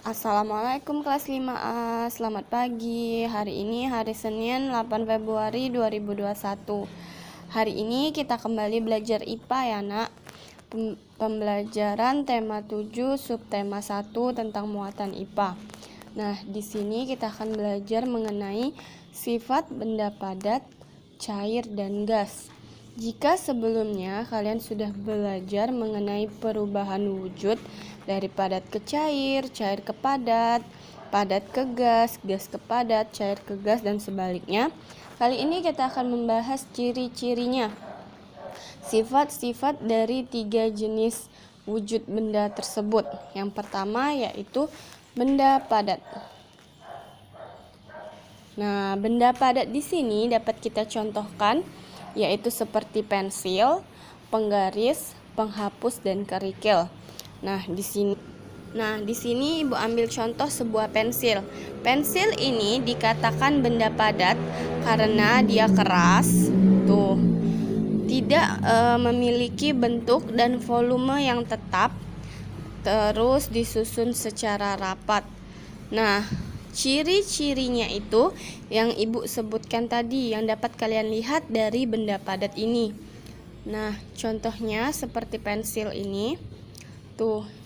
Assalamualaikum kelas 5A, selamat pagi. Hari ini hari Senin 8 Februari 2021. Hari ini kita kembali belajar IPA ya nak. Pembelajaran tema 7 subtema 1 tentang muatan IPA. Nah, di sini kita akan belajar mengenai sifat benda padat, cair, dan gas. Jika sebelumnya kalian sudah belajar mengenai perubahan wujud dari padat ke cair, cair ke padat, padat ke gas, gas ke padat, cair ke gas, dan sebaliknya, kali ini kita akan membahas ciri-cirinya. Sifat-sifat dari 3 jenis wujud benda tersebut. Yang pertama yaitu benda padat. Nah, benda padat di sini dapat kita contohkan yaitu seperti pensil, penggaris, penghapus, dan kerikil. Nah, di sini Ibu ambil contoh sebuah pensil. Pensil ini dikatakan benda padat karena dia keras, tidak memiliki bentuk dan volume yang tetap, terus disusun secara rapat. Nah, ciri-cirinya itu yang Ibu sebutkan tadi, yang dapat kalian lihat dari benda padat ini. Nah, contohnya seperti pensil ini.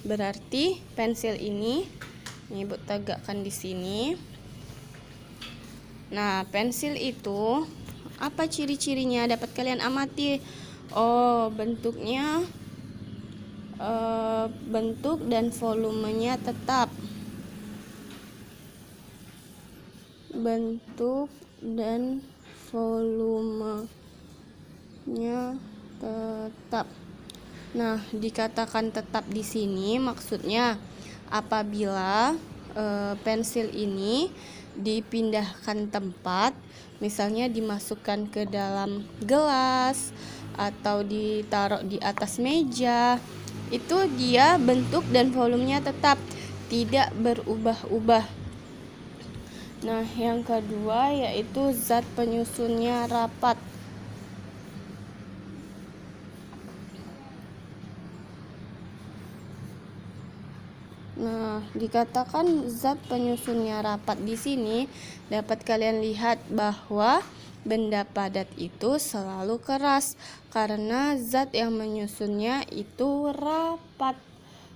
Berarti pensil ini Ibu tegakkan di sini. Nah, pensil itu apa ciri-cirinya? Dapat kalian amati. Bentuknya bentuk dan volumenya tetap. Bentuk dan volumenya tetap. Nah, dikatakan tetap di sini maksudnya apabila pensil ini dipindahkan tempat, misalnya dimasukkan ke dalam gelas atau ditaruh di atas meja, itu dia bentuk dan volumenya tetap, tidak berubah-ubah. Nah, yang kedua yaitu zat penyusunnya rapat. Nah, dikatakan zat penyusunnya rapat di sini dapat kalian lihat bahwa benda padat itu selalu keras karena zat yang menyusunnya itu rapat.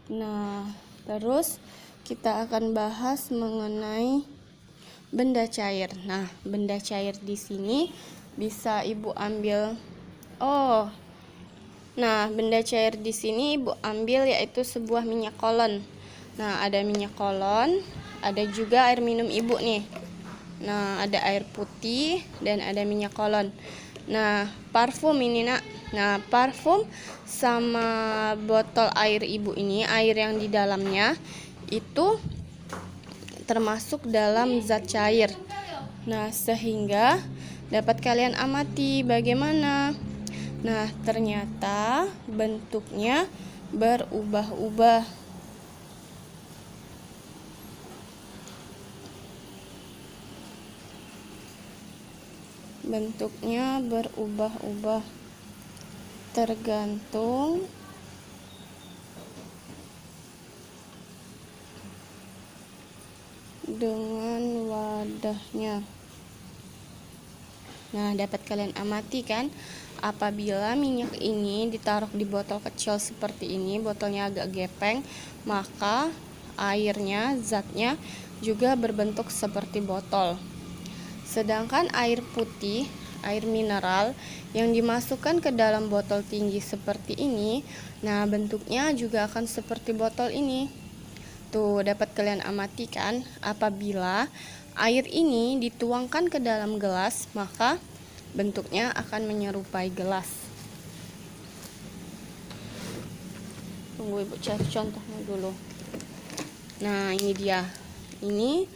Nah, terus kita akan bahas mengenai benda cair. Nah, benda cair di sini bisa Ibu ambil. Benda cair di sini Ibu ambil yaitu sebuah minyak kolon. Nah, ada minyak kolon, ada juga air minum Ibu nih. Nah, ada air putih dan ada minyak kolon. Nah, parfum ini nak. Nah, parfum sama botol air Ibu ini, air yang di dalamnya itu termasuk dalam zat cair. Nah, sehingga dapat kalian amati bagaimana. Nah, ternyata bentuknya berubah-ubah. Bentuknya berubah-ubah tergantung dengan wadahnya. Nah, dapat kalian amati kan, apabila minyak ini ditaruh di botol kecil seperti ini, botolnya agak gepeng, maka airnya, zatnya juga berbentuk seperti botol. Sedangkan air putih, air mineral yang dimasukkan ke dalam botol tinggi seperti ini, nah bentuknya juga akan seperti botol ini. Dapat kalian amati kan, apabila air ini dituangkan ke dalam gelas, maka bentuknya akan menyerupai gelas. Tunggu Ibu cari contohnya dulu. Nah, ini dia. Ini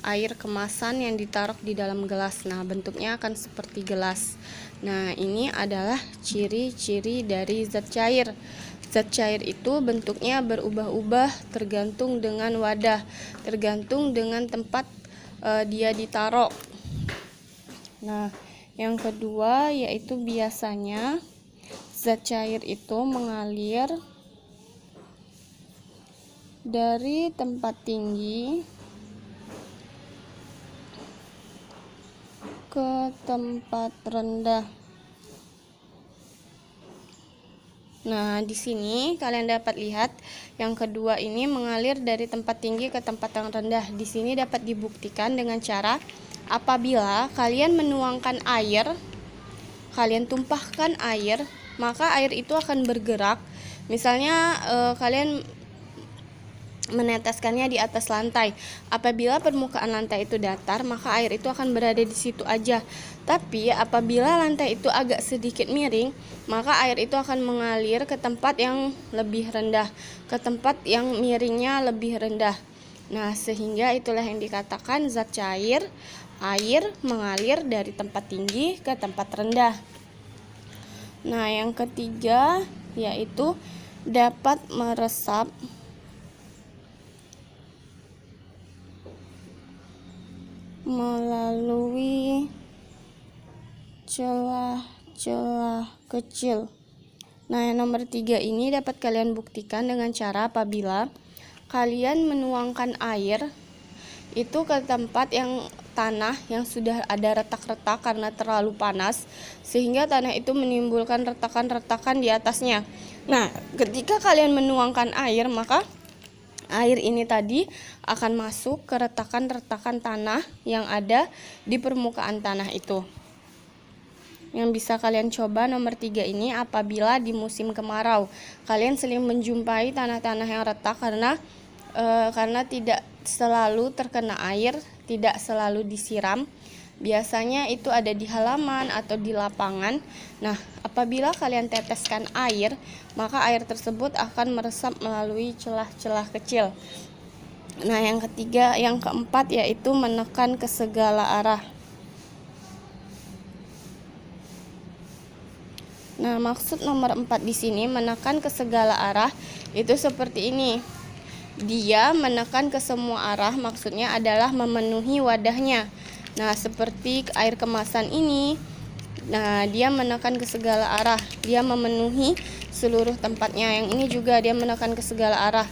air kemasan yang ditaruh di dalam gelas. Nah, bentuknya akan seperti gelas. Nah, ini adalah ciri-ciri dari zat cair. Zat cair itu bentuknya berubah-ubah tergantung dengan wadah, tergantung dengan tempat dia ditaruh. Nah, yang kedua yaitu biasanya zat cair itu mengalir dari tempat tinggi ke tempat rendah. Nah, di sini kalian dapat lihat yang kedua ini mengalir dari tempat tinggi ke tempat yang rendah. Di sini dapat dibuktikan dengan cara apabila kalian menuangkan air, kalian tumpahkan air, maka air itu akan bergerak. Misalnya kalian meneteskannya di atas lantai. Apabila permukaan lantai itu datar, maka air itu akan berada di situ aja. Tapi apabila lantai itu agak sedikit miring, maka air itu akan mengalir ke tempat yang lebih rendah, ke tempat yang miringnya lebih rendah. Nah, sehingga itulah yang dikatakan zat cair, air mengalir dari tempat tinggi ke tempat rendah. Nah, yang ketiga yaitu dapat meresap melalui celah-celah kecil. Nah, yang nomor 3 ini dapat kalian buktikan dengan cara apabila kalian menuangkan air itu ke tempat yang tanah yang sudah ada retak-retak karena terlalu panas, sehingga tanah itu menimbulkan retakan-retakan di atasnya. Nah, ketika kalian menuangkan air, maka air ini tadi akan masuk ke retakan-retakan tanah yang ada di permukaan tanah itu. Yang bisa kalian coba nomor 3 ini apabila di musim kemarau. Kalian sering menjumpai tanah-tanah yang retak karena tidak selalu terkena air, tidak selalu disiram. Biasanya itu ada di halaman atau di lapangan. Nah, apabila kalian teteskan air, maka air tersebut akan meresap melalui celah-celah kecil. Nah, yang keempat yaitu menekan ke segala arah. Nah, maksud nomor 4 di sini menekan ke segala arah itu seperti ini. Dia menekan ke semua arah, maksudnya adalah memenuhi wadahnya. Nah, seperti air kemasan ini, nah dia menekan ke segala arah, dia memenuhi seluruh tempatnya. Yang ini juga dia menekan ke segala arah.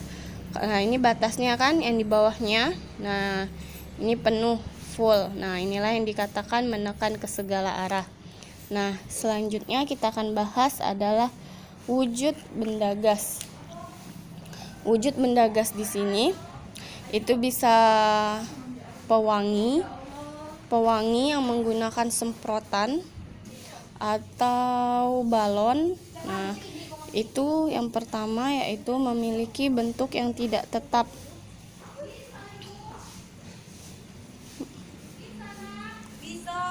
Nah, ini batasnya kan yang di bawahnya. Nah, ini penuh, full. Nah, inilah yang dikatakan menekan ke segala arah. Nah, selanjutnya kita akan bahas adalah wujud benda gas. Wujud benda gas di sini itu bisa pewangi yang menggunakan semprotan atau balon. Nah, itu yang pertama yaitu memiliki bentuk yang tidak tetap.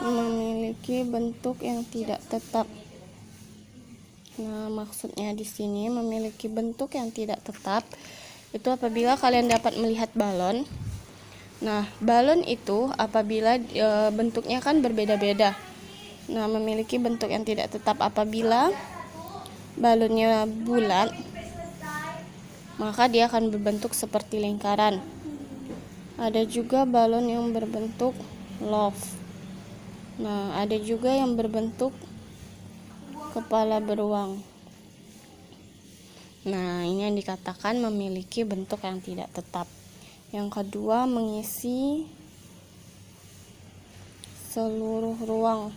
Memiliki bentuk yang tidak tetap. Nah, maksudnya di sini memiliki bentuk yang tidak tetap itu apabila kalian dapat melihat balon. Nah, balon itu apabila bentuknya kan berbeda-beda. Nah, memiliki bentuk yang tidak tetap. Apabila balonnya bulat, maka dia akan berbentuk seperti lingkaran. Ada juga balon yang berbentuk love. Nah, ada juga yang berbentuk kepala beruang. Nah, ini yang dikatakan memiliki bentuk yang tidak tetap. Yang kedua, mengisi seluruh ruang.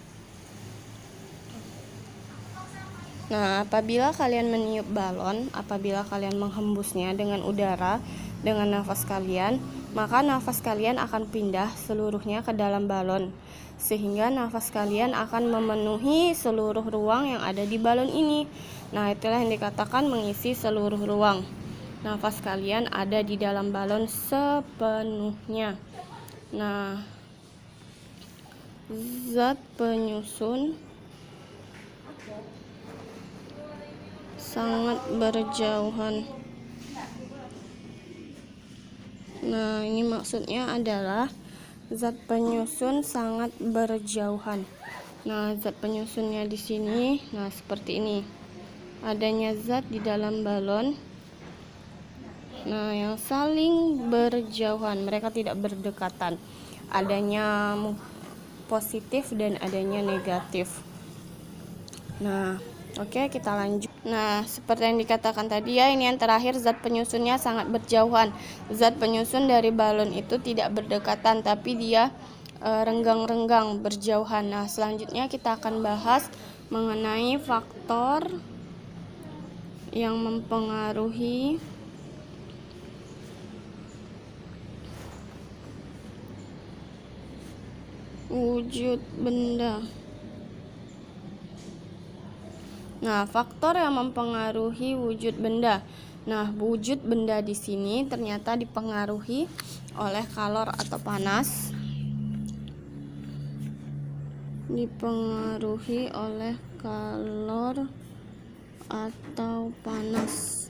Nah, apabila kalian meniup balon, apabila kalian menghembusnya dengan udara, dengan nafas kalian, maka nafas kalian akan pindah seluruhnya ke dalam balon, sehingga nafas kalian akan memenuhi seluruh ruang yang ada di balon ini. Nah, itulah yang dikatakan mengisi seluruh ruang. Nafas kalian ada di dalam balon sepenuhnya. Nah, zat penyusun sangat berjauhan. Nah, ini maksudnya adalah zat penyusun sangat berjauhan. Nah, zat penyusunnya di sini, nah seperti ini. Adanya zat di dalam balon. Nah, yang saling berjauhan, mereka tidak berdekatan. Adanya positif dan adanya negatif. Nah, Oke, kita lanjut. Nah, seperti yang dikatakan tadi ya, ini yang terakhir, zat penyusunnya sangat berjauhan. Zat penyusun dari balon itu tidak berdekatan, tapi dia renggang-renggang berjauhan. Nah, selanjutnya kita akan bahas mengenai faktor yang mempengaruhi wujud benda. Nah, faktor yang mempengaruhi wujud benda. Nah, wujud benda di sini ternyata dipengaruhi oleh kalor atau panas. Dipengaruhi oleh kalor atau panas.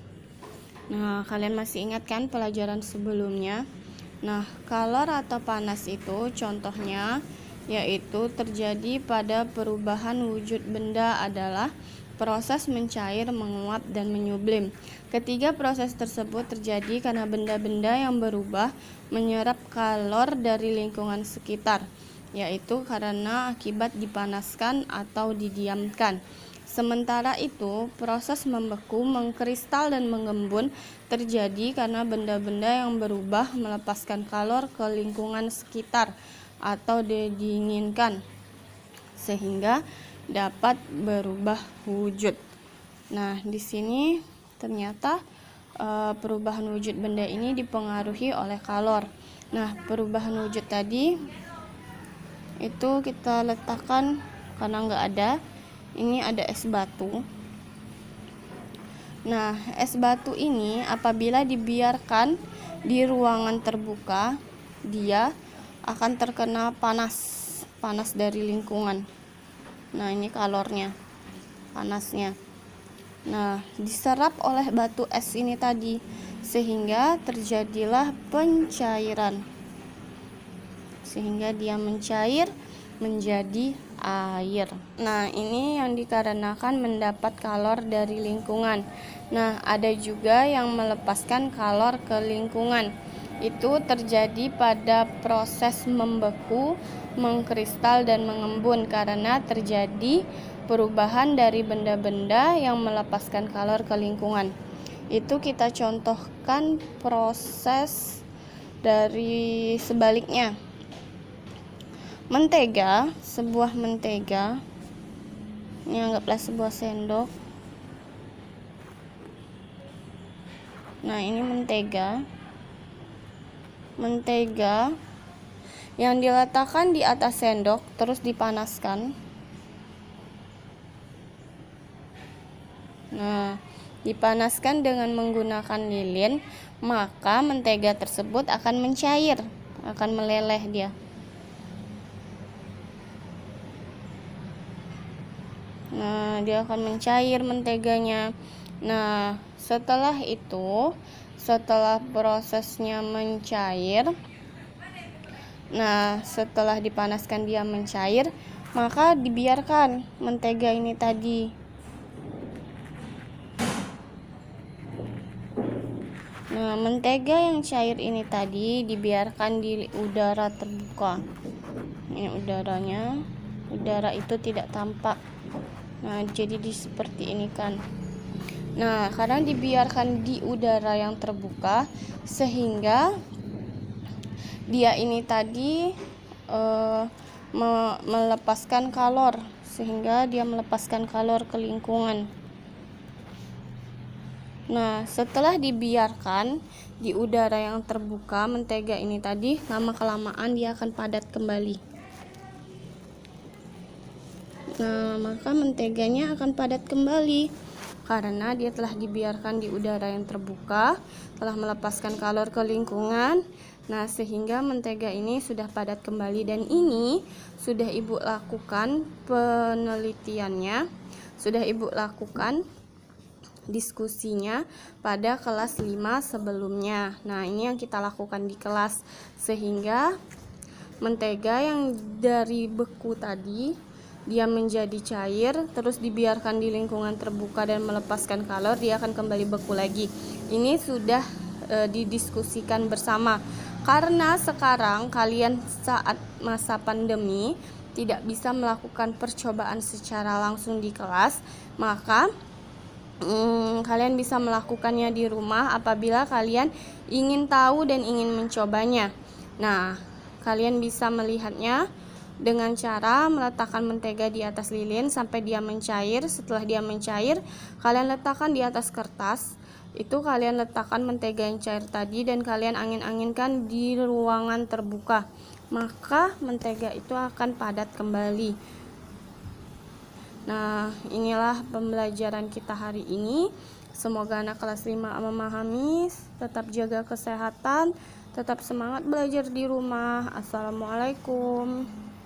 Nah, kalian masih ingat kan pelajaran sebelumnya? Nah, kalor atau panas itu contohnya yaitu terjadi pada perubahan wujud benda adalah proses mencair, menguap, dan menyublim. Ketiga proses tersebut terjadi karena benda-benda yang berubah menyerap kalor dari lingkungan sekitar, yaitu karena akibat dipanaskan atau didiamkan. Sementara itu, proses membeku, mengkristal, dan mengembun terjadi karena benda-benda yang berubah melepaskan kalor ke lingkungan sekitar atau didinginkan, sehingga dapat berubah wujud. Nah, di sini ternyata perubahan wujud benda ini dipengaruhi oleh kalor. Nah, perubahan wujud tadi itu kita letakkan karena nggak ada. Ini ada es batu. Nah, es batu ini apabila dibiarkan di ruangan terbuka, dia akan terkena panas dari lingkungan. Nah, ini kalornya, panasnya. Nah, diserap oleh batu es ini tadi, sehingga terjadilah pencairan. Sehingga dia mencair menjadi air. Nah, ini yang dikarenakan mendapat kalor dari lingkungan. Nah, ada juga yang melepaskan kalor ke lingkungan. Itu terjadi pada proses membeku, mengkristal, dan mengembun karena terjadi perubahan dari benda-benda yang melepaskan kalor ke lingkungan. Itu kita contohkan proses dari sebaliknya. Mentega, sebuah mentega, ini anggaplah sebuah sendok. Nah, ini mentega yang diletakkan di atas sendok terus dipanaskan. Nah, dipanaskan dengan menggunakan lilin, maka mentega tersebut akan mencair, akan meleleh dia. Nah, dia akan mencair menteganya. Nah, setelah itu, setelah prosesnya mencair, nah, setelah dipanaskan dia mencair, maka dibiarkan mentega ini tadi. Nah, mentega yang cair ini tadi dibiarkan di udara terbuka. Ini udaranya, udara itu tidak tampak. Nah, jadi seperti ini kan. Nah, karena dibiarkan di udara yang terbuka, sehingga dia ini tadi melepaskan kalor, sehingga dia melepaskan kalor ke lingkungan. Nah, setelah dibiarkan di udara yang terbuka, mentega ini tadi lama-kelamaan dia akan padat kembali. Nah, maka menteganya akan padat kembali karena dia telah dibiarkan di udara yang terbuka, telah melepaskan kalor ke lingkungan. Nah, sehingga mentega ini sudah padat kembali, dan ini sudah Ibu lakukan penelitiannya, sudah Ibu lakukan diskusinya pada kelas 5 sebelumnya. Nah, ini yang kita lakukan di kelas, sehingga mentega yang dari beku tadi dia menjadi cair, terus dibiarkan di lingkungan terbuka dan melepaskan kalor, dia akan kembali beku lagi. Ini sudah didiskusikan bersama, karena sekarang kalian saat masa pandemi tidak bisa melakukan percobaan secara langsung di kelas, maka kalian bisa melakukannya di rumah apabila kalian ingin tahu dan ingin mencobanya. Nah, kalian bisa melihatnya dengan cara meletakkan mentega di atas lilin sampai dia mencair. Setelah dia mencair, kalian letakkan di atas kertas. Itu kalian letakkan mentega yang cair tadi dan kalian angin-anginkan di ruangan terbuka. Maka mentega itu akan padat kembali. Nah, inilah pembelajaran kita hari ini. Semoga anak kelas 5 memahami. Tetap jaga kesehatan, tetap semangat belajar di rumah. Assalamualaikum.